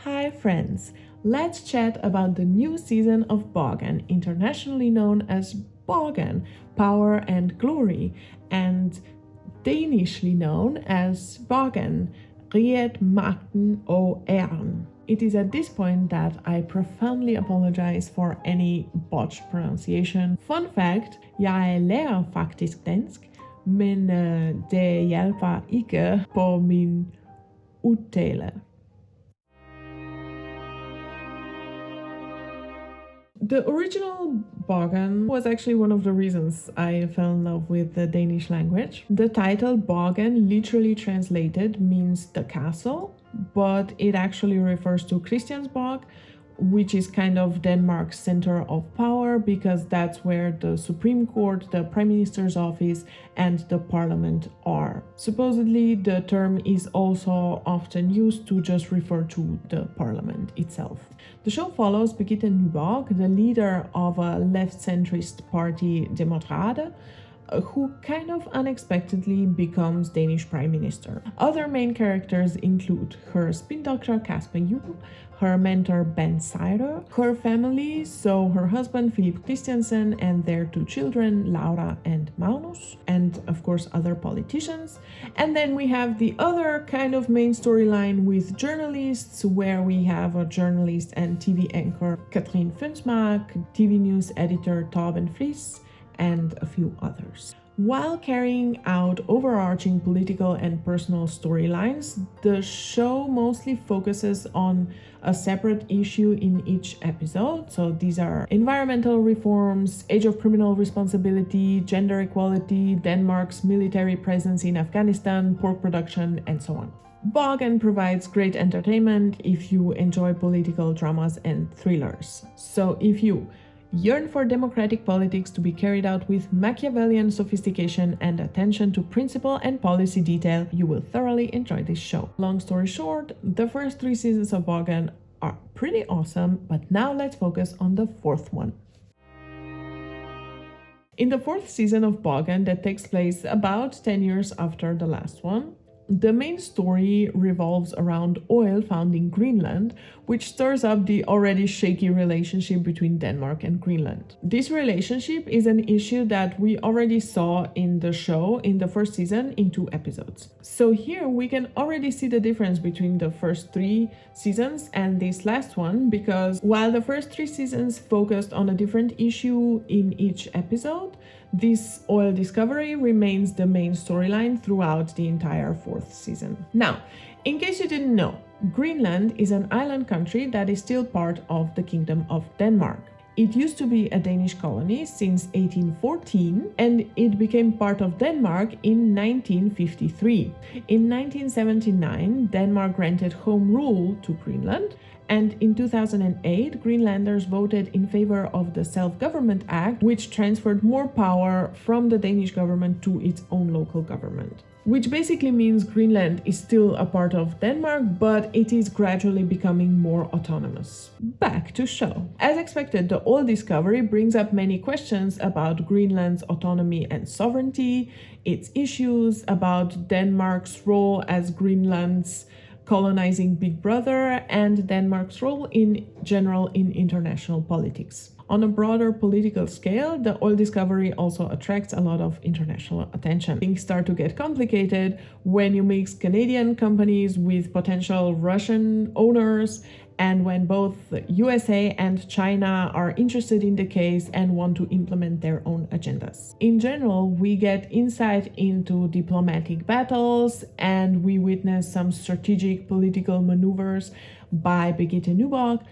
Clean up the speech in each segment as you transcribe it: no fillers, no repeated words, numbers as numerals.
Hi friends, let's chat about the new season of Borgen, internationally known as Borgen, Power and Glory, and Danishly known as Borgen, Riet, Magten og Æren. It is at this point that I profoundly apologize for any botched pronunciation. Fun fact, jeg lærer faktisk dansk, men det hjælper ikke på min udtale. The original Borgen was actually one of the reasons I fell in love with the Danish language. The title Borgen, literally translated, means the castle, but it actually refers to Christiansborg, which is kind of Denmark's center of power because that's where the Supreme Court, the Prime Minister's office, and the Parliament are. Supposedly, the term is also often used to just refer to the Parliament itself. The show follows Birgitte Nyborg, the leader of a left-centrist party, Demokrater, who kind of unexpectedly becomes Danish Prime Minister. Other main characters include her spin doctor Kasper Juhl, her mentor Ben Seider, her family, so her husband Philip Christiansen and their two children Laura and Magnus, and of course other politicians. And then we have the other kind of main storyline with journalists, where we have a journalist and TV anchor Katrine Fønsmark, TV news editor Torben Friis, and a few others. While carrying out overarching political and personal storylines, the show mostly focuses on a separate issue in each episode. So these are environmental reforms, age of criminal responsibility, gender equality, Denmark's military presence in Afghanistan, pork production, and so on. Borgen provides great entertainment if you enjoy political dramas and thrillers. So if you yearn for democratic politics to be carried out with Machiavellian sophistication and attention to principle and policy detail, you will thoroughly enjoy this show. Long story short, the first 3 seasons of Borgen are pretty awesome, but now let's focus on the 4th one. In the 4th season of Borgen, that takes place about 10 years after the last one, the main story revolves around oil found in Greenland, which stirs up the already shaky relationship between Denmark and Greenland. This relationship is an issue that we already saw in the show in the first season in 2 episodes. So here we can already see the difference between the first 3 seasons and this last one, because while the first 3 seasons focused on a different issue in each episode, this oil discovery remains the main storyline throughout the entire 4th season. Now, in case you didn't know, Greenland is an island country that is still part of the Kingdom of Denmark. It used to be a Danish colony since 1814, and it became part of Denmark in 1953. In 1979, Denmark granted home rule to Greenland, and in 2008, Greenlanders voted in favor of the Self-Government Act, which transferred more power from the Danish government to its own local government. Which basically means Greenland is still a part of Denmark, but it is gradually becoming more autonomous. Back to show. As expected, the oil discovery brings up many questions about Greenland's autonomy and sovereignty, its issues, about Denmark's role as Greenland's colonizing big brother, and Denmark's role in general in international politics. On a broader political scale, the oil discovery also attracts a lot of international attention. Things start to get complicated when you mix Canadian companies with potential Russian owners, and when both the USA and China are interested in the case and want to implement their own agendas. In general, we get insight into diplomatic battles, and we witness some strategic political maneuvers by Birgitte Nyborg,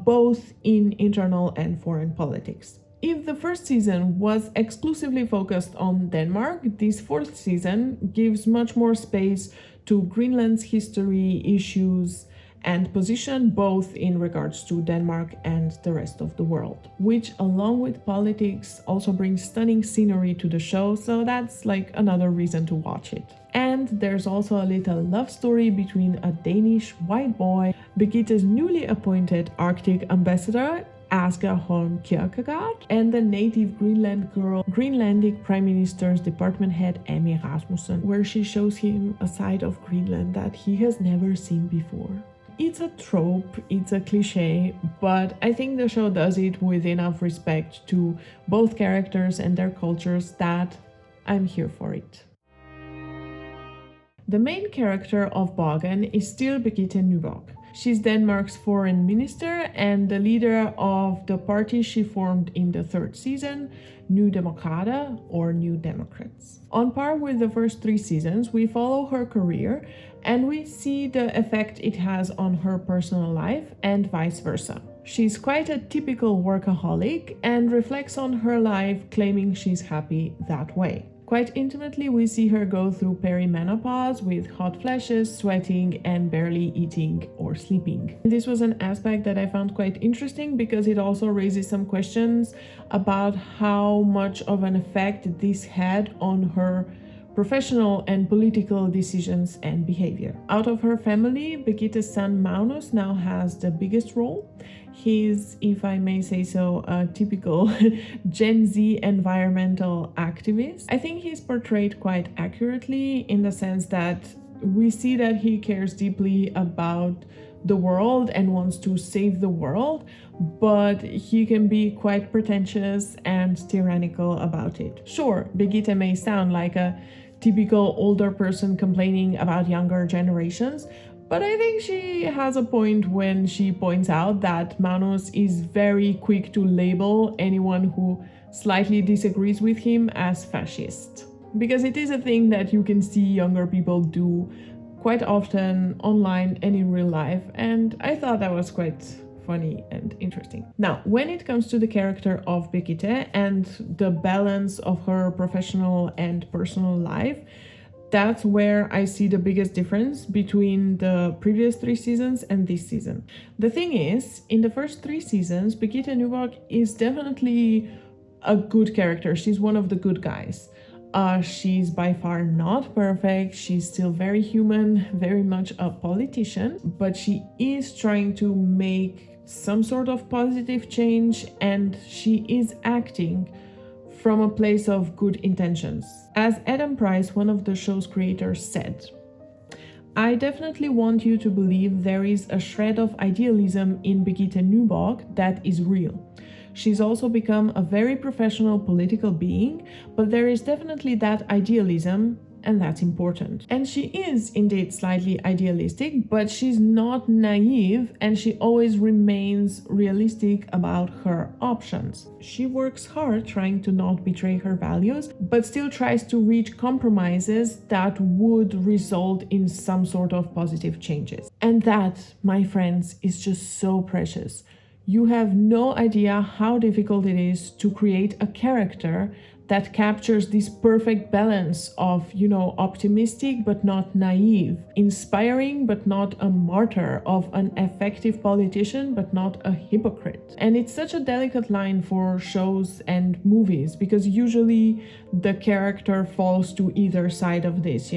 both in internal and foreign politics. If the first season was exclusively focused on Denmark, this 4th season gives much more space to Greenland's history, issues, and position, both in regards to Denmark and the rest of the world, which along with politics also brings stunning scenery to the show, so that's like another reason to watch it. And there's also a little love story between a Danish white boy, Birgitte's newly appointed Arctic ambassador, Asger Holm Kierkegaard, and the native Greenland girl, Greenlandic Prime Minister's department head Amy Rasmussen, where she shows him a side of Greenland that he has never seen before. it's a trope, it's a cliche, but I think the show does it with enough respect to both characters and their cultures that I'm here for it. The main character of Borgen is still Birgitte Nyborg. She's Denmark's foreign minister and the leader of the party she formed in the third season, New Democrater or New Democrats. On par with the first 3 seasons, we follow her career and we see the effect it has on her personal life and vice versa. She's quite a typical workaholic and reflects on her life, claiming she's happy that way. Quite intimately, we see her go through perimenopause with hot flashes, sweating, and barely eating or sleeping. This was an aspect that I found quite interesting because it also raises some questions about how much of an effect this had on her professional and political decisions and behavior. Out of her family, Birgitte's son Magnus now has the biggest role. He's, if I may say so, a typical Gen Z environmental activist. I think he's portrayed quite accurately in the sense that we see that he cares deeply about the world and wants to save the world, but he can be quite pretentious and tyrannical about it. Sure, Birgitte may sound like a typical older person complaining about younger generations, but I think she has a point when she points out that Magnus is very quick to label anyone who slightly disagrees with him as fascist. Because it is a thing that you can see younger people do quite often online and in real life, and I thought that was quite funny and interesting. Now, when it comes to the character of Birgitte and the balance of her professional and personal life, that's where I see the biggest difference between the previous 3 seasons and this season. The thing is, in the first 3 seasons, Birgitte Nyborg is definitely a good character. She's one of the good guys. She's by far not perfect. She's still very human, very much a politician, but she is trying to make some sort of positive change, and she is acting from a place of good intentions. As Adam Price, one of the show's creators, said, "I definitely want you to believe there is a shred of idealism in Birgitte Nyborg that is real. She's also become a very professional political being, but there is definitely that idealism, and that's important." And she is indeed slightly idealistic, but she's not naive and she always remains realistic about her options. She works hard trying to not betray her values, but still tries to reach compromises that would result in some sort of positive changes. And that, my friends, is just so precious. You have no idea how difficult it is to create a character that captures this perfect balance of, optimistic but not naive, inspiring but not a martyr, of an effective politician but not a hypocrite. And it's such a delicate line for shows and movies because usually the character falls to either side of this,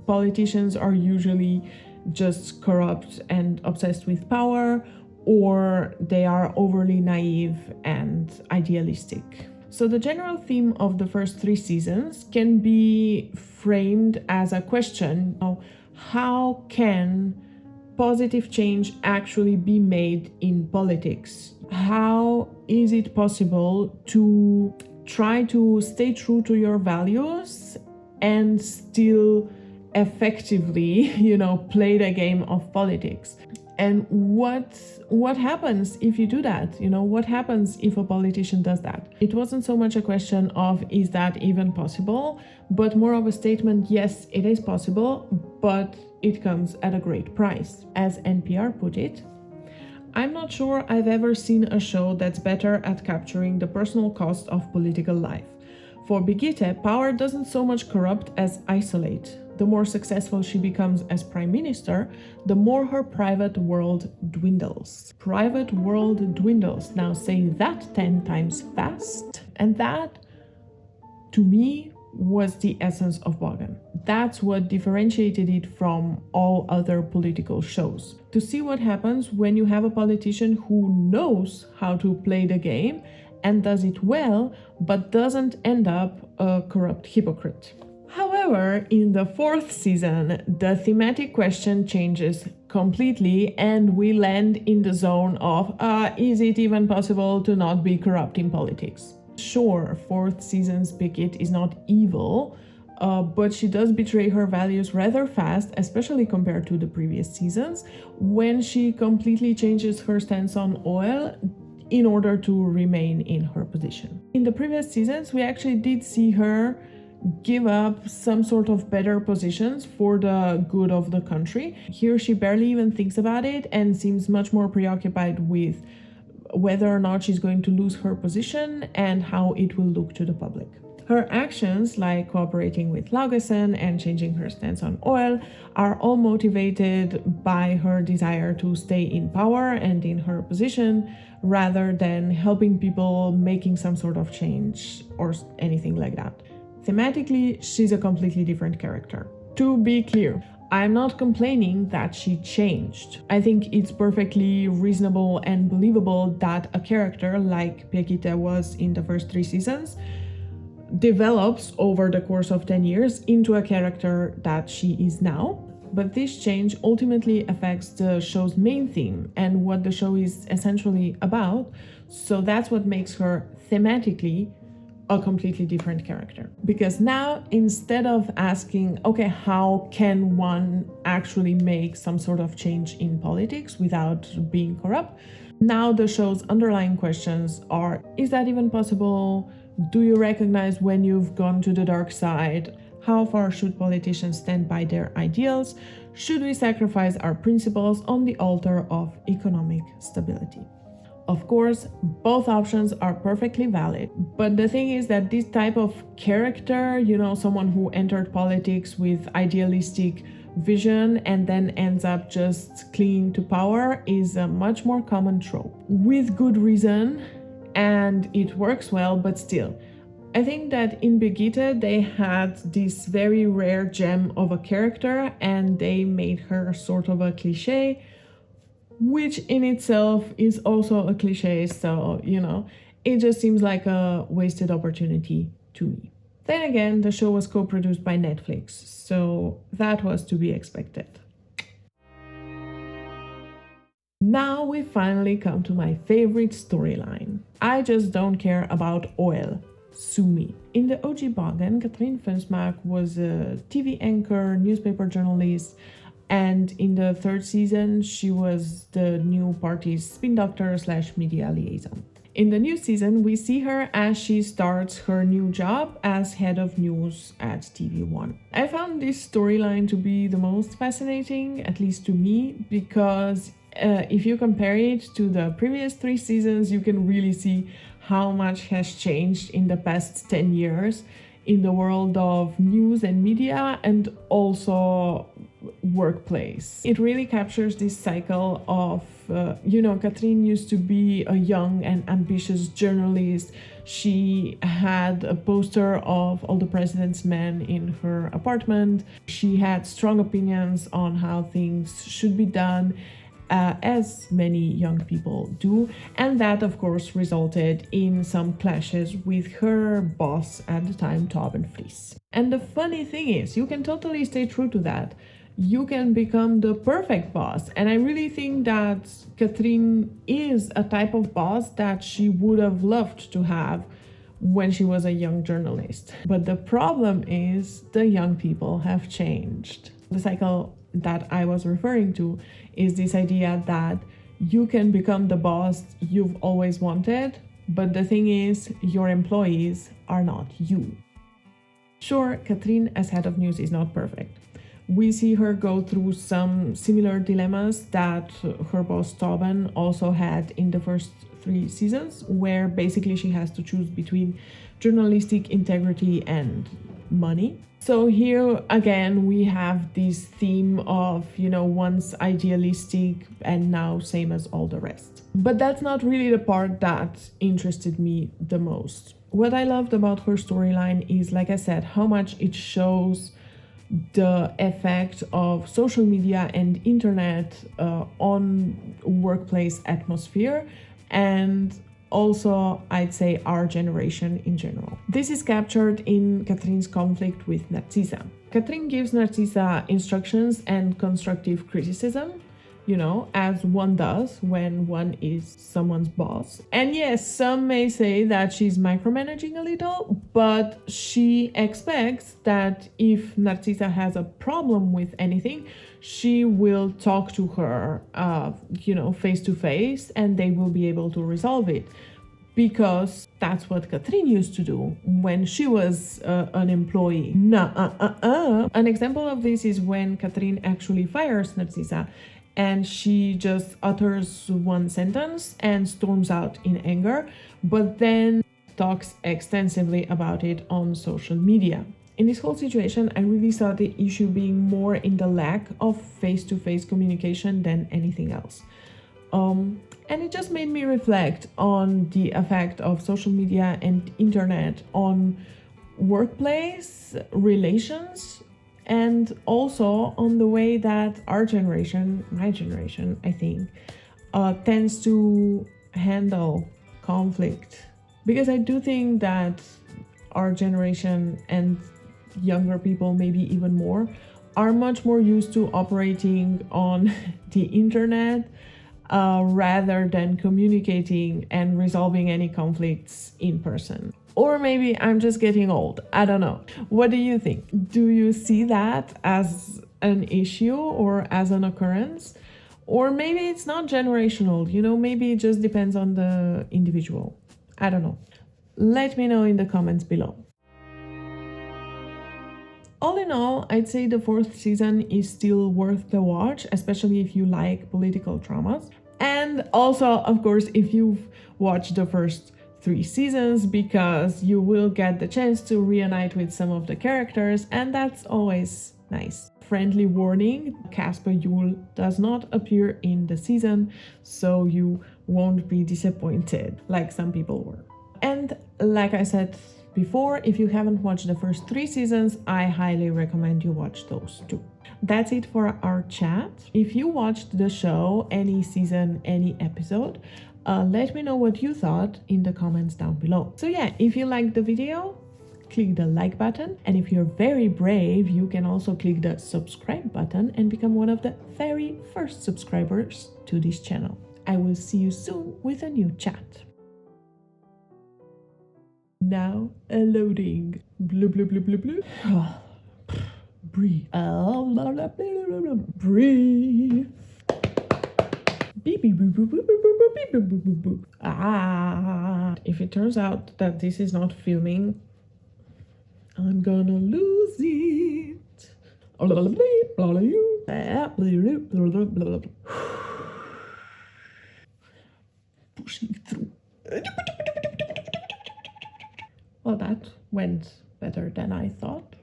Politicians are usually just corrupt and obsessed with power, or they are overly naive and idealistic. So the general theme of the first 3 seasons can be framed as a question of how can positive change actually be made in politics? How is it possible to try to stay true to your values and still effectively, play the game of politics? And what happens if you do that? What happens if a politician does that? It wasn't so much a question of, is that even possible? But more of a statement, yes, it is possible, but it comes at a great price. As NPR put it, "I'm not sure I've ever seen a show that's better at capturing the personal cost of political life. For Birgitte, power doesn't so much corrupt as isolate. The more successful she becomes as prime minister, the more her private world dwindles." Private world dwindles. Now say that 10 times fast. And that, to me, was the essence of Borgen. That's what differentiated it from all other political shows. To see what happens when you have a politician who knows how to play the game and does it well, but doesn't end up a corrupt hypocrite. However, in the 4th season, the thematic question changes completely, and we land in the zone of is it even possible to not be corrupt in politics? Sure, fourth season's Birgitte is not evil, but she does betray her values rather fast, especially compared to the previous seasons, when she completely changes her stance on oil in order to remain in her position. In the previous seasons, we actually did see her give up some sort of better positions for the good of the country. Here she barely even thinks about it and seems much more preoccupied with whether or not she's going to lose her position and how it will look to the public. Her actions, like cooperating with Laugesen and changing her stance on oil, are all motivated by her desire to stay in power and in her position, rather than helping people, making some sort of change or anything like that. Thematically, she's a completely different character. To be clear, I'm not complaining that she changed. I think it's perfectly reasonable and believable that a character like Birgitte was in the first 3 seasons develops over the course of 10 years into a character that she is now. But this change ultimately affects the show's main theme and what the show is essentially about, so that's what makes her thematically a completely different character. Because now, instead of asking, okay, how can one actually make some sort of change in politics without being corrupt? Now the show's underlying questions are, is that even possible? Do you recognize when you've gone to the dark side? How far should politicians stand by their ideals? Should we sacrifice our principles on the altar of economic stability? Of course, both options are perfectly valid, but the thing is that this type of character, someone who entered politics with idealistic vision and then ends up just clinging to power, is a much more common trope. With good reason, and it works well, but still. I think that in Birgitte they had this very rare gem of a character and they made her sort of a cliche, which in itself is also a cliche, so, it just seems like a wasted opportunity to me. Then again, the show was co-produced by Netflix, so that was to be expected. Now we finally come to my favorite storyline. I just don't care about oil. Sue me. In the OG Borgen, Katrine Fønsmark was a TV anchor, newspaper journalist, and in the 3rd season, she was the new party's spin doctor / media liaison. In the new season, we see her as she starts her new job as head of news at TV1. I found this storyline to be the most fascinating, at least to me, because if you compare it to the previous 3 seasons, you can really see how much has changed in the past 10 years in the world of news and media and also workplace. It really captures this cycle of, Katrine used to be a young and ambitious journalist. She had a poster of All the President's Men in her apartment. She had strong opinions on how things should be done, as many young people do, and that of course resulted in some clashes with her boss at the time, Torben Vries. And the funny thing is, you can totally stay true to that. You can become the perfect boss, and I really think that Katrine is a type of boss that she would have loved to have when she was a young journalist. But the problem is the young people have changed. The cycle that I was referring to is this idea that you can become the boss you've always wanted, but the thing is, your employees are not you. Sure, Katrine as head of news is not perfect. We see her go through some similar dilemmas that her boss Torben also had in the first 3 seasons, where basically she has to choose between journalistic integrity and money. So here again we have this theme of, once idealistic and now same as all the rest. But that's not really the part that interested me the most. What I loved about her storyline is, like I said, how much it shows the effect of social media and internet on workplace atmosphere, and also I'd say our generation in general. This is captured in Katrine's conflict with Narcisa. Katrine gives Narcisa instructions and constructive criticism, as one does when one is someone's boss. And yes, some may say that she's micromanaging a little, but she expects that if Narcisa has a problem with anything, she will talk to her, face to face, and they will be able to resolve it. Because that's what Katrine used to do when she was an employee. An example of this is when Katrine actually fires Narcisa and she just utters one sentence and storms out in anger, but then talks extensively about it on social media. In this whole situation, I really saw the issue being more in the lack of face-to-face communication than anything else. And it just made me reflect on the effect of social media and internet on workplace relations, and also on the way that our generation, my generation, I think, tends to handle conflict. Because I do think that our generation and younger people, maybe even more, are much more used to operating on the internet rather than communicating and resolving any conflicts in person. Or maybe I'm just getting old. I don't know. What do you think? Do you see that as an issue or as an occurrence? Or maybe it's not generational, maybe it just depends on the individual. I don't know. Let me know in the comments below. All in all, I'd say the 4th season is still worth the watch, especially if you like political dramas. And also, of course, if you've watched the first 3 seasons, because you will get the chance to reunite with some of the characters, and that's always nice. Friendly warning, Casper Yule does not appear in the season, so you won't be disappointed like some people were. And like I said before, if you haven't watched the first 3 seasons, I highly recommend you watch those too. That's it for our chat. If you watched the show, any season, any episode, let me know what you thought in the comments down below. So yeah, if you liked the video, click the like button. And if you're very brave, you can also click the subscribe button and become one of the very first subscribers to this channel. I will see you soon with a new chat. Now loading. Blue, blue, blue, blue, blue. Breathe. Breathe. Beep, beep, boop, boop, boop, boop, boop, beep, boop, boop, boop, boop. If it turns out that this is not filming, I'm gonna lose it. Pushing through. Well, that went better than I thought.